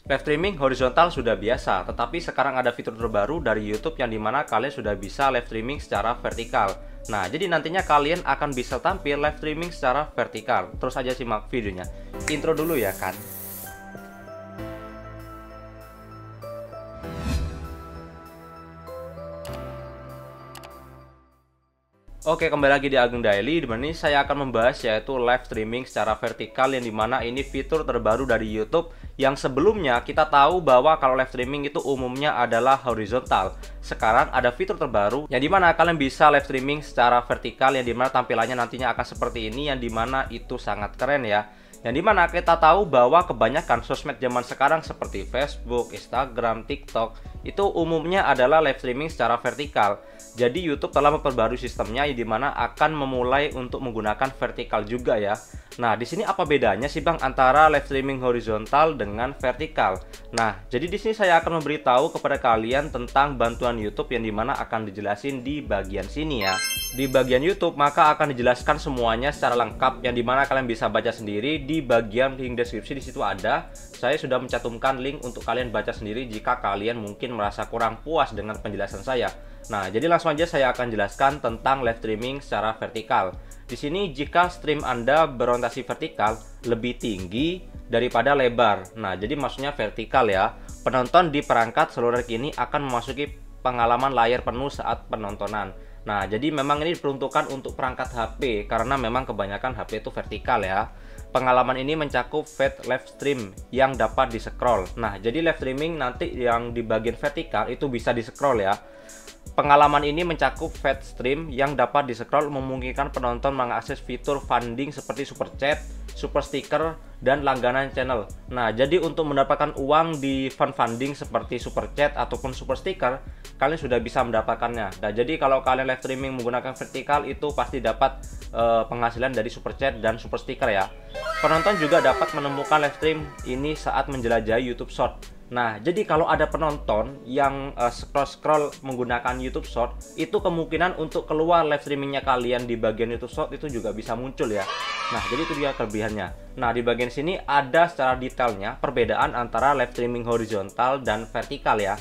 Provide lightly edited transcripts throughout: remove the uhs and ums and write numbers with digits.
Live streaming horizontal sudah biasa, tetapi sekarang ada fitur terbaru dari YouTube yang dimana kalian sudah bisa live streaming secara vertikal. Nah, jadi nantinya kalian akan bisa tampil live streaming secara vertikal. Terus aja simak videonya. Intro dulu ya kan. Oke, kembali lagi di Ageng Daily, di mana ini saya akan membahas yaitu live streaming secara vertikal, yang dimana ini fitur terbaru dari YouTube yang sebelumnya kita tahu bahwa kalau live streaming itu umumnya adalah horizontal. Sekarang ada fitur terbaru yang dimana kalian bisa live streaming secara vertikal, yang dimana tampilannya nantinya akan seperti ini, yang dimana itu sangat keren ya. Yang dimana kita tahu bahwa kebanyakan sosmed zaman sekarang seperti Facebook, Instagram, TikTok itu umumnya adalah live streaming secara vertikal. Jadi YouTube telah memperbarui sistemnya, yang dimana akan memulai untuk menggunakan vertikal juga ya. Nah, di sini apa bedanya sih Bang antara live streaming horizontal dengan vertikal? Nah, jadi di sini saya akan memberitahu kepada kalian tentang bantuan YouTube yang dimana akan dijelasin di bagian sini ya. Di bagian YouTube maka akan dijelaskan semuanya secara lengkap, yang dimana kalian bisa baca sendiri di bagian link deskripsi. Di situ ada. Saya sudah mencantumkan link untuk kalian baca sendiri jika kalian mungkin merasa kurang puas dengan penjelasan saya. Nah, jadi langsung aja saya akan jelaskan tentang live streaming secara vertikal. Di sini jika stream Anda berorientasi vertikal lebih tinggi daripada lebar. Nah, jadi maksudnya vertikal ya. Penonton di perangkat seluler kini akan memasuki pengalaman layar penuh saat penontonan. Nah, jadi memang ini diperuntukkan untuk perangkat HP karena memang kebanyakan HP itu vertikal ya. Pengalaman ini mencakup feed live stream yang dapat di-scroll. Nah, jadi live streaming nanti yang di bagian vertikal itu bisa di-scroll ya. Pengalaman ini mencakup feed stream yang dapat di-scroll, memungkinkan penonton mengakses fitur funding seperti super chat, super sticker, dan langganan channel. Nah, jadi untuk mendapatkan uang di funding seperti super chat ataupun super sticker, kalian sudah bisa mendapatkannya. Nah, jadi kalau kalian live streaming menggunakan vertikal itu pasti dapat penghasilan dari super chat dan super sticker ya. Penonton juga dapat menemukan live stream ini saat menjelajahi YouTube Short. Nah, jadi kalau ada penonton yang scroll-scroll menggunakan YouTube Short, itu kemungkinan untuk keluar live streamingnya kalian di bagian YouTube Short itu juga bisa muncul ya. Nah, jadi itu dia kelebihannya. Nah, di bagian sini ada secara detailnya perbedaan antara live streaming horizontal dan vertikal ya.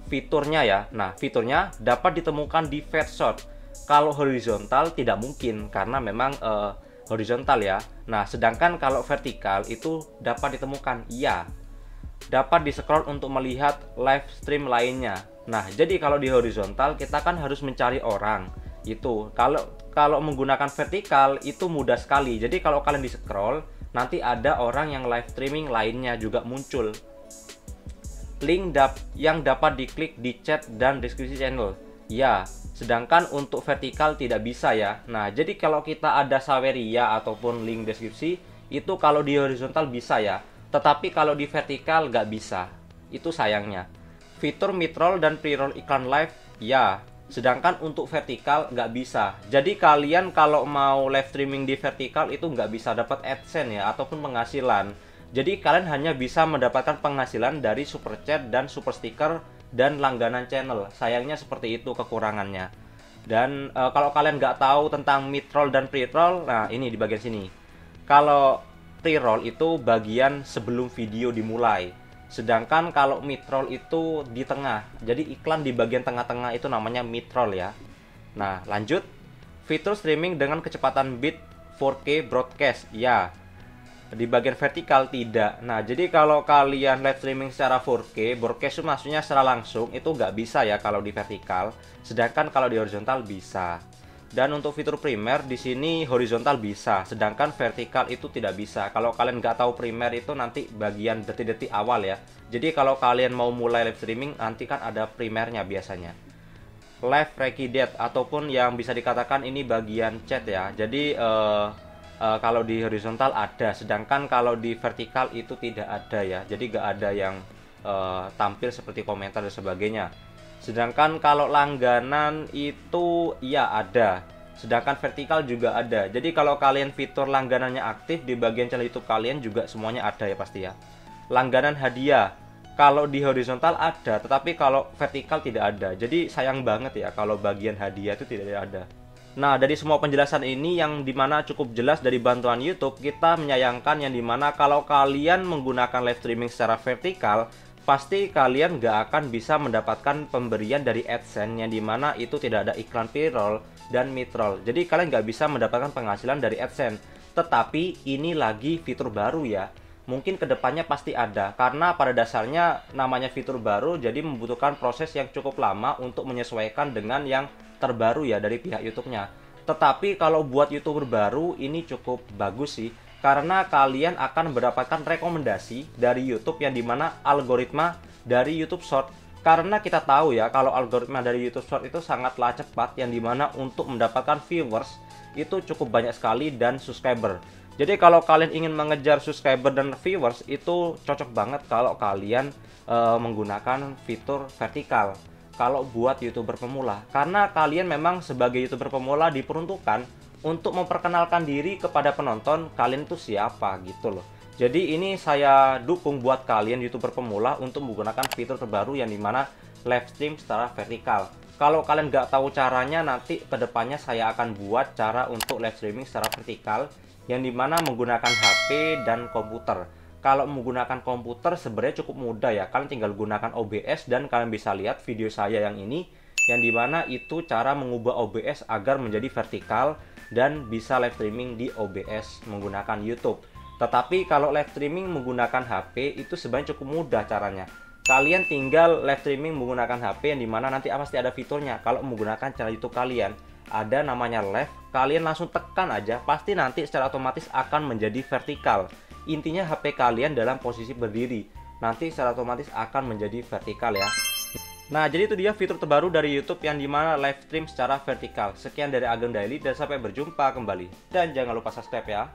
Fiturnya ya. Nah, fiturnya dapat ditemukan di feed short. Kalau horizontal tidak mungkin karena memang horizontal ya. Nah, sedangkan kalau vertikal itu dapat ditemukan, iya, dapat di-scroll untuk melihat live stream lainnya. Nah, jadi kalau di horizontal kita kan harus mencari orang. Itu kalau menggunakan vertikal itu mudah sekali. Jadi kalau kalian di-scroll, nanti ada orang yang live streaming lainnya juga muncul. Link yang dapat diklik di chat dan deskripsi channel. Ya, sedangkan untuk vertikal tidak bisa ya. Nah, jadi kalau kita ada saweria ataupun link deskripsi, itu kalau di horizontal bisa ya. Tetapi kalau di vertikal nggak bisa. Itu sayangnya. Fitur mid-roll dan pre-roll iklan live, ya. Sedangkan untuk vertikal nggak bisa. Jadi kalian kalau mau live streaming di vertikal itu nggak bisa dapat AdSense ya, ataupun penghasilan. Jadi kalian hanya bisa mendapatkan penghasilan dari super chat dan super sticker dan langganan channel. Sayangnya seperti itu kekurangannya. Dan kalau kalian nggak tahu tentang mid-roll dan pre-roll, nah ini di bagian sini. Kalau pre-roll itu bagian sebelum video dimulai. Sedangkan kalau mid-roll itu di tengah. Jadi iklan di bagian tengah-tengah itu namanya mid-roll ya. Nah, lanjut. Fitur streaming dengan kecepatan bit 4K broadcast. Ya, di bagian vertikal tidak. Nah, jadi kalau kalian live streaming secara 4K broadcast itu maksudnya secara langsung, itu nggak bisa ya kalau di vertikal. Sedangkan kalau di horizontal bisa. Dan untuk fitur primer di sini horizontal bisa, sedangkan vertikal itu tidak bisa. Kalau kalian nggak tahu primer itu nanti bagian detik-detik awal ya. Jadi kalau kalian mau mulai live streaming nanti kan ada primernya biasanya. Live recorded ataupun yang bisa dikatakan ini bagian chat ya. Jadi kalau di horizontal ada, sedangkan kalau di vertikal itu tidak ada ya. Jadi nggak ada yang tampil seperti komentar dan sebagainya. Sedangkan kalau langganan itu ya ada. Sedangkan vertikal juga ada. Jadi kalau kalian fitur langganannya aktif di bagian channel YouTube kalian juga semuanya ada ya pasti ya. Langganan hadiah. Kalau di horizontal ada, tetapi kalau vertikal tidak ada. Jadi sayang banget ya kalau bagian hadiah itu tidak ada. Nah, dari semua penjelasan ini yang dimana cukup jelas dari bantuan YouTube, kita menyayangkan yang dimana kalau kalian menggunakan live streaming secara vertikal, pasti kalian nggak akan bisa mendapatkan pemberian dari AdSense yang dimana itu tidak ada iklan pre-roll dan mid-roll. Jadi kalian nggak bisa mendapatkan penghasilan dari AdSense. Tetapi ini lagi fitur baru ya. Mungkin kedepannya pasti ada, karena pada dasarnya namanya fitur baru, jadi membutuhkan proses yang cukup lama untuk menyesuaikan dengan yang terbaru ya dari pihak YouTube-nya. Tetapi kalau buat YouTuber baru ini cukup bagus sih, karena kalian akan mendapatkan rekomendasi dari YouTube yang dimana algoritma dari YouTube Short. Karena kita tahu ya kalau algoritma dari YouTube Short itu sangatlah cepat, yang dimana untuk mendapatkan viewers itu cukup banyak sekali dan subscriber. Jadi kalau kalian ingin mengejar subscriber dan viewers itu cocok banget kalau kalian menggunakan fitur vertikal. Kalau buat YouTuber pemula, karena kalian memang sebagai YouTuber pemula diperuntukkan untuk memperkenalkan diri kepada penonton kalian itu siapa gitu loh. Jadi ini saya dukung buat kalian YouTuber pemula untuk menggunakan fitur terbaru yang dimana live stream secara vertikal. Kalau kalian nggak tahu caranya, nanti kedepannya saya akan buat cara untuk live streaming secara vertikal yang dimana menggunakan HP dan komputer. Kalau menggunakan komputer sebenarnya cukup mudah ya, kalian tinggal gunakan OBS dan kalian bisa lihat video saya yang ini, yang dimana itu cara mengubah OBS agar menjadi vertikal dan bisa live streaming di OBS menggunakan YouTube. Tetapi kalau live streaming menggunakan HP itu sebenarnya cukup mudah caranya. Kalian tinggal live streaming menggunakan HP yang dimana nanti pasti ada fiturnya. Kalau menggunakan channel YouTube kalian ada namanya live, kalian langsung tekan aja, pasti nanti secara otomatis akan menjadi vertikal. Intinya HP kalian dalam posisi berdiri, nanti secara otomatis akan menjadi vertikal ya. Nah, jadi itu dia fitur terbaru dari YouTube yang dimana live stream secara vertikal. Sekian dari Ageng Daily dan sampai berjumpa kembali. Dan jangan lupa subscribe ya.